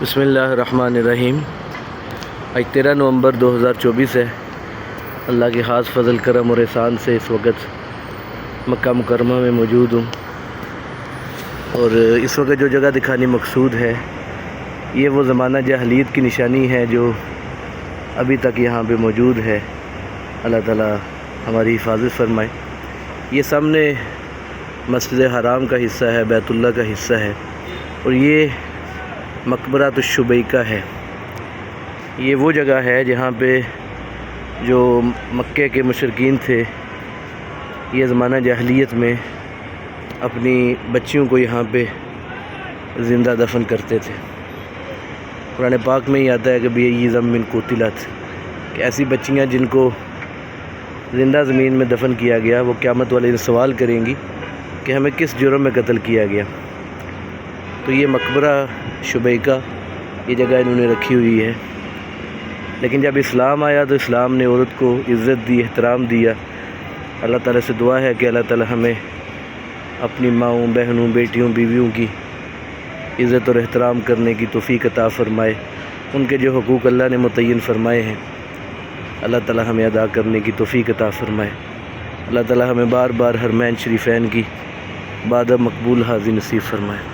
بسم اللہ الرحمن الرحیم۔ آج 13 نومبر 2024 ہے۔ اللہ کے خاص فضل کرم اور احسان سے اس وقت مکہ مکرمہ میں موجود ہوں، اور اس وقت جو جگہ دکھانی مقصود ہے یہ وہ زمانہ جاہلیت کی نشانی ہے جو ابھی تک یہاں پہ موجود ہے۔ اللہ تعالیٰ ہماری حفاظت فرمائے۔ یہ سامنے مسجد حرام کا حصہ ہے، بیت اللہ کا حصہ ہے، اور یہ مقبرۃ الشبیکہ ہے۔ یہ وہ جگہ ہے جہاں پہ جو مکے کے مشرکین تھے یہ زمانہ جاہلیت میں اپنی بچیوں کو یہاں پہ زندہ دفن کرتے تھے۔ قرآن پاک میں ہی آتا ہے کہ بِأَيِّ ذَنبٍ قُتِلَتْ، کہ ایسی بچیاں جن کو زندہ زمین میں دفن کیا گیا وہ قیامت والے دن سوال کریں گی کہ ہمیں کس جرم میں قتل کیا گیا۔ تو یہ مقبرہ شبیکہ یہ جگہ انہوں نے رکھی ہوئی ہے، لیکن جب اسلام آیا تو اسلام نے عورت کو عزت دی، احترام دیا۔ اللہ تعالیٰ سے دعا ہے کہ اللہ تعالیٰ ہمیں اپنی ماؤں، بہنوں، بیٹیوں، بیویوں کی عزت اور احترام کرنے کی توفیق عطا فرمائے۔ ان کے جو حقوق اللہ نے متعین فرمائے ہیں اللہ تعالیٰ ہمیں ادا کرنے کی توفیق عطا فرمائے۔ اللہ تعالیٰ ہمیں بار بار حرمین شریفین کی عبادت مقبول حاضری نصیب فرمائے۔